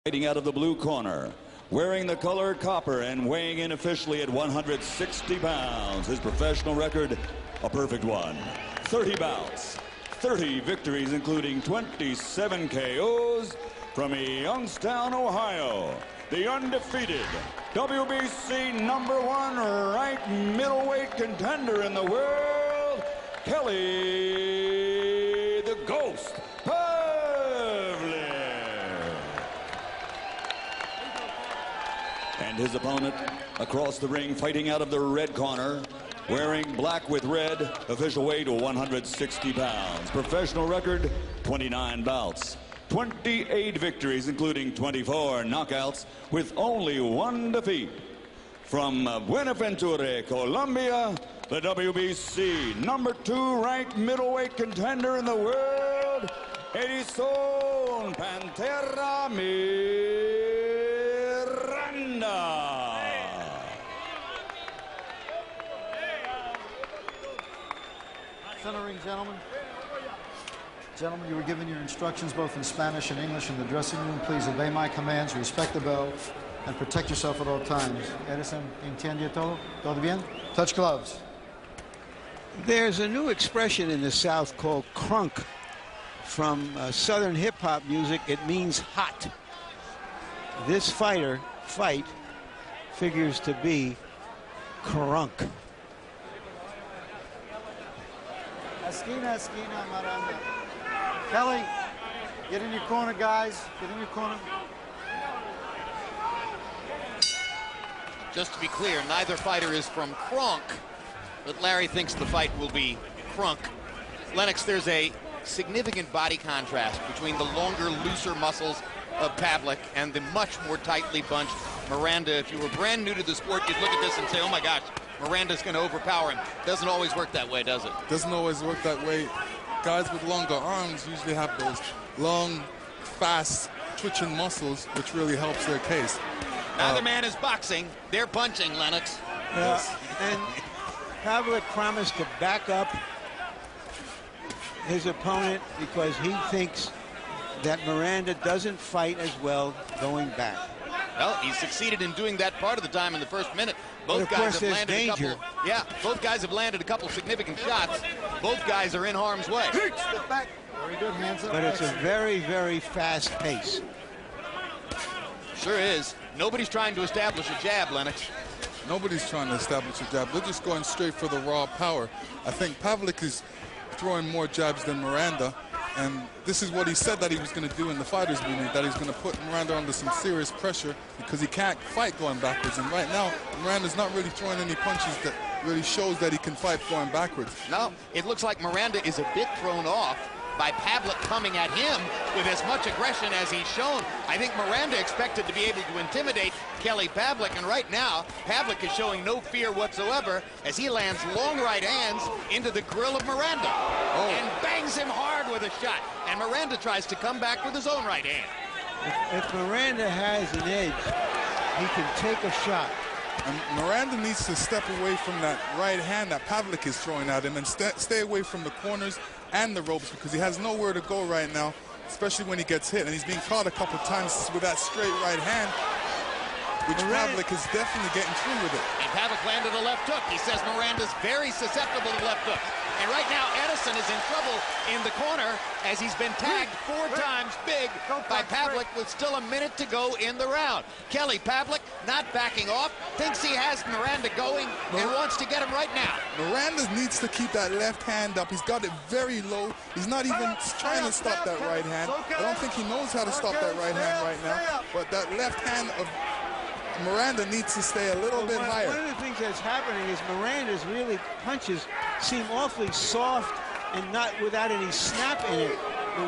Fighting out of the blue corner, wearing the color copper and weighing in officially at 160 pounds. His professional record, a perfect one. 30 bouts, 30 victories, including 27 KOs from Youngstown, Ohio. The undefeated WBC #1 ranked middleweight contender in the world, Kelly the Ghost Pavlik. And his opponent across the ring, fighting out of the red corner, wearing black with red, official weight 160 pounds. Professional record, 29 bouts, 28 victories, including 24 knockouts, with only one defeat. From Buenaventura, Colombia, the WBC #2 ranked middleweight contender in the world, Edison Pantera Miranda. Centering, gentlemen. Gentlemen, you were given your instructions both in Spanish and English in the dressing room. Please obey my commands, respect the bell, and protect yourself at all times. Edison, entiende todo? Todo bien? Touch gloves. There's a new expression in the South called crunk. From Southern hip-hop music, it means hot. This fight figures to be crunk. Esquina, esquina, Miranda. Kelly, get in your corner, guys. Get in your corner. Just to be clear, neither fighter is from Kronk, but Larry thinks the fight will be Crunk. Lennox, there's a significant body contrast between the longer, looser muscles of Pavlik and the much more tightly bunched Miranda. If you were brand new to the sport, you'd look at this and say, oh my gosh, Miranda's going to overpower him. Doesn't always work that way, does it? Doesn't always work that way. Guys with longer arms usually have those long, fast, twitching muscles, which really helps their case. Neither man is boxing. They're punching, Lennox. Yes. And Pavlik promised to back up his opponent because he thinks that Miranda doesn't fight as well going back. Well, he succeeded in doing that part of the time in the first minute. Both guys have landed a couple. Yeah, both guys have landed a couple significant shots. Both guys are in harm's way. Step back. Very good, hands up. But it's a very, very fast pace. Sure is. Nobody's trying to establish a jab, Lennox. Nobody's trying to establish a jab. They're just going straight for the raw power. I think Pavlik is throwing more jabs than Miranda, and this is what he said that he was going to do in the fighters meeting, that he's going to put Miranda under some serious pressure because he can't fight going backwards. And right now, Miranda's not really throwing any punches that really shows that he can fight going backwards. No, it looks like Miranda is a bit thrown off by Pavlik coming at him with as much aggression as he's shown. I think Miranda expected to be able to intimidate Kelly Pavlik, and right now, Pavlik is showing no fear whatsoever as he lands long right hands into the grill of Miranda and bangs him hard with a shot. And Miranda tries to come back with his own right hand. If Miranda has an edge, he can take a shot. And Miranda needs to step away from that right hand that Pavlik is throwing at him and stay away from the corners and the ropes because he has nowhere to go right now, especially when he gets hit. And he's being caught a couple of times with that straight right hand, which Pavlik is definitely getting through with it. And Pavlik landed a left hook. He says Miranda's very susceptible to left hook. And right now, Edison is in trouble in the corner as he's been tagged 4 times big by Pavlik with still a minute to go in the round. Kelly Pavlik not backing off, thinks he has Miranda going and wants to get him right now. Miranda needs to keep that left hand up. He's got it very low. He's not even trying to stop that right hand. I don't think he knows how to stop that right hand right now. But that left hand of Miranda needs to stay a little bit higher. One of the things that's happening is Miranda's punches seem awfully soft and not without any snap in it, the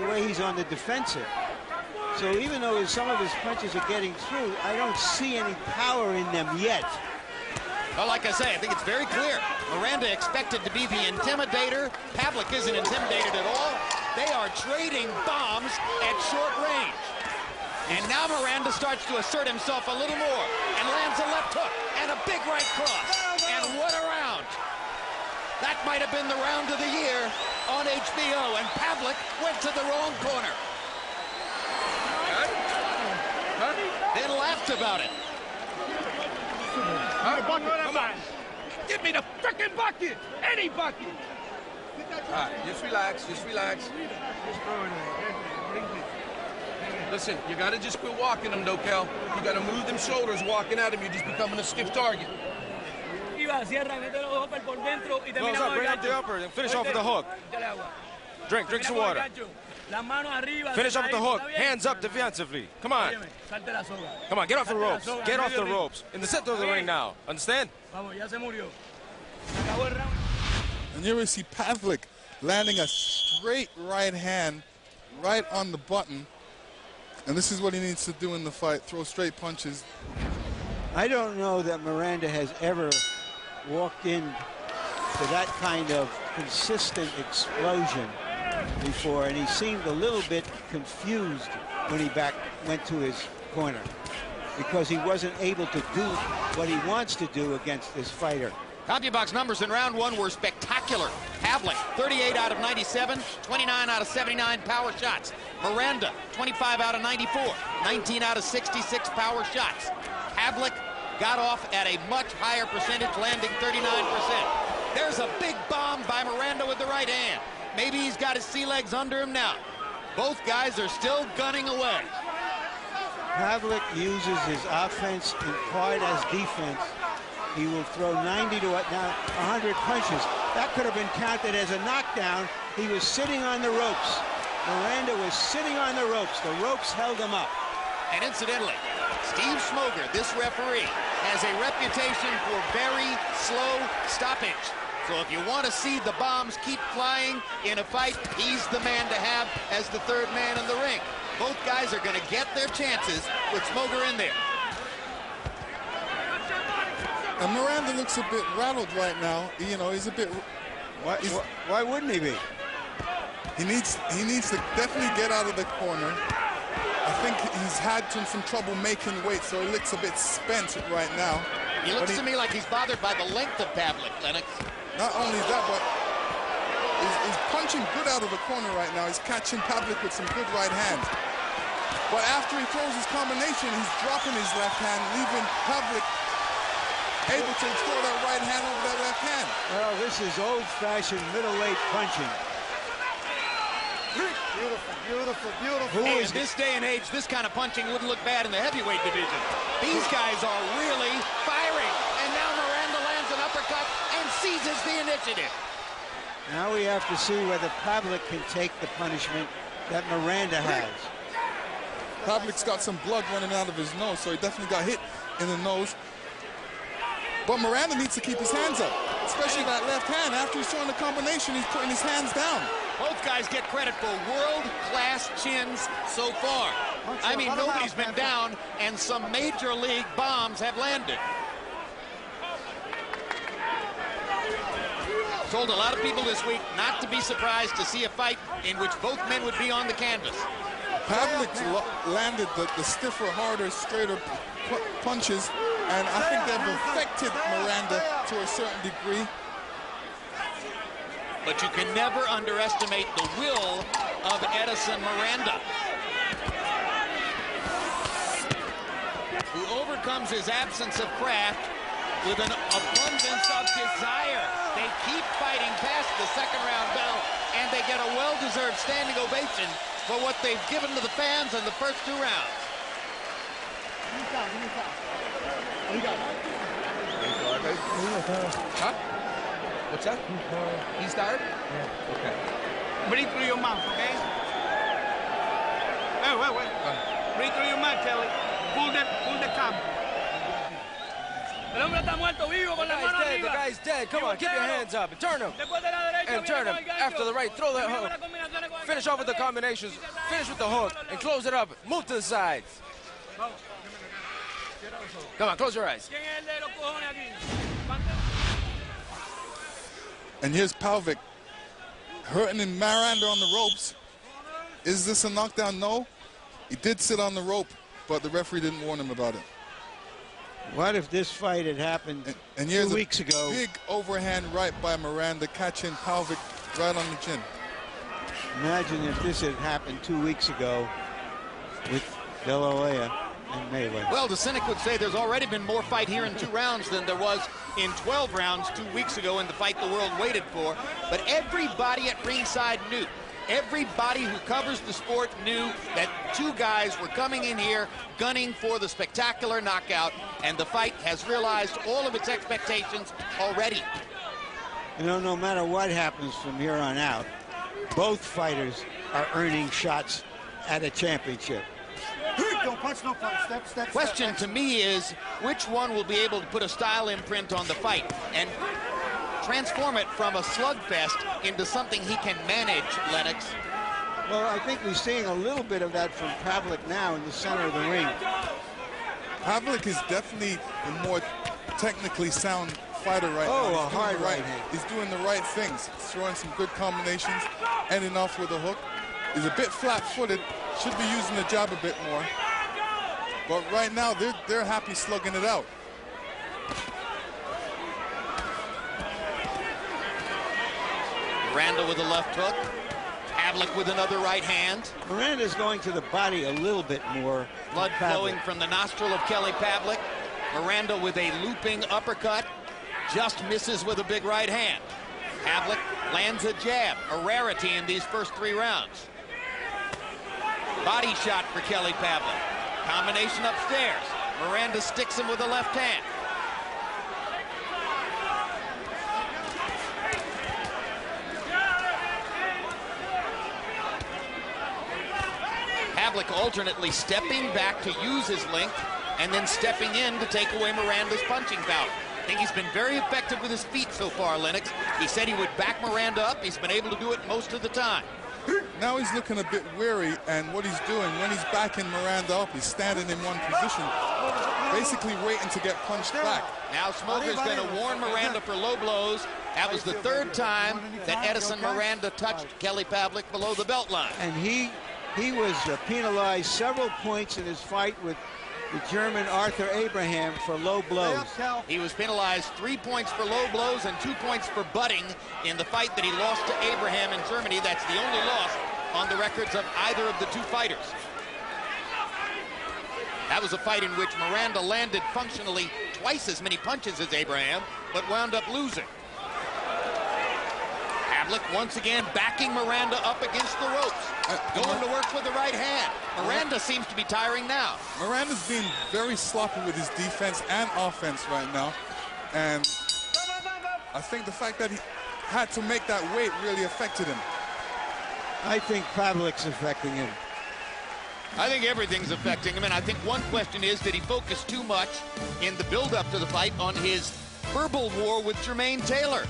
way he's on the defensive. So even though some of his punches are getting through, I don't see any power in them yet. Well, like I say, I think it's very clear. Miranda expected to be the intimidator. Pavlik isn't intimidated at all. They are trading bombs at short range. And now Miranda starts to assert himself a little more and lands a left hook and a big right cross. And what a round. That might have been the round of the year on HBO, and Pavlik went to the wrong corner. then laughed about it. Come on. Give me the frickin' bucket. Any bucket. All right, just relax, just relax. Listen, you gotta just quit walking them, though, Kel. You gotta move them shoulders walking at him. You're just becoming a stiff target. Goes up, bring up the upper, and finish off with the hook. Drink some water. Finish off with the hook. Hands up defensively. Come on. Come on, get off the ropes. Get off the ropes. In the center of the ring now. Understand? And here we see Pavlik landing a straight right hand right on the button. And this is what he needs to do in the fight, throw straight punches. I don't know that Miranda has ever walked in to that kind of consistent explosion before, and he seemed a little bit confused when he went to his corner because he wasn't able to do what he wants to do against this fighter. CompuBox numbers in round one were spectacular. Pavlik, 38 out of 97, 29 out of 79 power shots. Miranda, 25 out of 94, 19 out of 66 power shots. Pavlik got off at a much higher percentage, landing 39%. There's a big bomb by Miranda with the right hand. Maybe he's got his sea legs under him now. Both guys are still gunning away. Pavlik uses his offense in part as defense. He will throw 90 to 100 punches. That could have been counted as a knockdown. He was sitting on the ropes. Miranda was sitting on the ropes. The ropes held him up. And incidentally, Steve Smoger, this referee, has a reputation for very slow stoppage. So if you want to see the bombs keep flying in a fight, he's the man to have as the third man in the ring. Both guys are going to get their chances with Smoger in there. And Miranda looks a bit rattled right now. You know, he's a bit... Why wouldn't he be? He needs to definitely get out of the corner. I think he's had some trouble making weight, so he looks a bit spent right now. He looks to me like he's bothered by the length of Pavlik, Lennox. Not only that, but he's punching good out of the corner right now. He's catching Pavlik with some good right hands. But after he throws his combination, he's dropping his left hand, leaving Pavlik able to throw that right hand over that left hand. Well, this is old-fashioned middleweight punching. Beautiful, beautiful, beautiful. Hey, in this day and age, this kind of punching wouldn't look bad in the heavyweight division. These guys are really firing. And now Miranda lands an uppercut and seizes the initiative. Now we have to see whether Pavlik can take the punishment that Miranda has. Pavlik's got some blood running out of his nose, so he definitely got hit in the nose. But Miranda needs to keep his hands up, especially that left hand. After he's throwing the combination, he's putting his hands down. Both guys get credit for world-class chins so far. I mean, nobody's been down, and some major league bombs have landed. Told a lot of people this week not to be surprised to see a fight in which both men would be on the canvas. Pavlik landed the stiffer, harder, straighter punches, and I think they've affected Miranda to a certain degree. But you can never underestimate the will of Edison Miranda, who overcomes his absence of craft with an abundance of desire. They keep fighting past the second-round bell, and they get a well-deserved standing ovation for what they've given to the fans in the first 2 rounds. Huh? What's that? He's tired? Yeah. Okay. Breathe through your mouth, okay? Wait. Breathe through your mouth, Kelly. Pull the cup. El hombre está muerto vivo con la mano arriba. The guy's dead. Come on, keep your hands up and turn him. And turn him. After the right, throw that hook. Finish off with the combinations. Finish with the hook and close it up. Move to the sides. Come on, close your eyes. And here's Pavlik hurting Miranda on the ropes. Is this a knockdown? No. He did sit on the rope, but the referee didn't warn him about it. What if this fight had happened and 2 weeks ago? Big overhand right by Miranda, catching Pavlik right on the chin. Imagine if this had happened 2 weeks ago with De La Hoya. and Mayweather. Well, the cynic would say there's already been more fight here in 2 rounds than there was in 12 rounds 2 weeks ago in the fight the world waited for. But everybody at ringside knew. Everybody who covers the sport knew that 2 guys were coming in here gunning for the spectacular knockout, and the fight has realized all of its expectations already. You know, no matter what happens from here on out, both fighters are earning shots at a championship. Don't punch, no punch. Step. Question to me is, which one will be able to put a style imprint on the fight and transform it from a slugfest into something he can manage, Lennox? Well, I think we're seeing a little bit of that from Pavlik now in the center of the ring. Pavlik is definitely a more technically sound fighter right now. Oh, a hard right hand. He's doing the right things. He's throwing some good combinations, ending off with a hook. He's a bit flat-footed. Should be using the jab a bit more. But right now, they're happy slugging it out. Miranda with a left hook. Pavlik with another right hand. Miranda's going to the body a little bit more. Blood flowing from the nostril of Kelly Pavlik. Miranda with a looping uppercut. Just misses with a big right hand. Pavlik lands a jab, a rarity in these first 3 rounds. Body shot for Kelly Pavlik. Combination upstairs. Miranda sticks him with a left hand. Pavlik alternately stepping back to use his length and then stepping in to take away Miranda's punching power. I think he's been very effective with his feet so far, Lennox. He said he would back Miranda up. He's been able to do it most of the time. Now he's looking a bit weary, and what he's doing, when he's backing Miranda up, he's standing in one position, basically waiting to get punched back. Now Smoker's going to warn Miranda for low blows. That was the 3rd time that Edison Miranda touched Kelly Pavlik below the belt line. And he was penalized several points in his fight with the German Arthur Abraham for low blows. He was penalized 3 points for low blows and 2 points for butting in the fight that he lost to Abraham in Germany. That's the only loss on the records of either of the 2 fighters. That was a fight in which Miranda landed functionally twice as many punches as Abraham, but wound up losing. Pavlik once again backing Miranda up against the ropes. Going to work with the right hand. Miranda seems to be tiring now. Miranda's being very sloppy with his defense and offense right now. And I think the fact that he had to make that weight really affected him. I think Pavlik's affecting him. I think everything's affecting him, and I think one question is, did he focus too much in the build-up to the fight on his verbal war with Jermaine Taylor?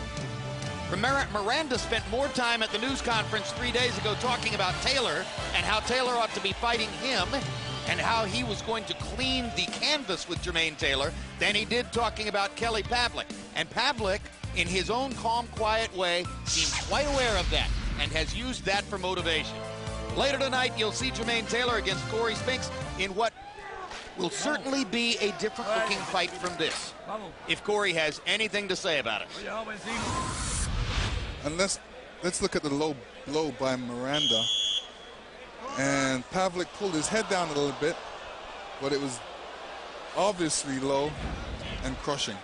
Miranda spent more time at the news conference 3 days ago talking about Taylor and how Taylor ought to be fighting him and how he was going to clean the canvas with Jermaine Taylor than he did talking about Kelly Pavlik. And Pavlik, in his own calm, quiet way, seems quite aware of that and has used that for motivation. Later tonight, you'll see Jermaine Taylor against Corey Spinks in what will certainly be a different-looking fight from this, if Corey has anything to say about it. And let's look at the low blow by Miranda. And Pavlik pulled his head down a little bit, but it was obviously low and crushing.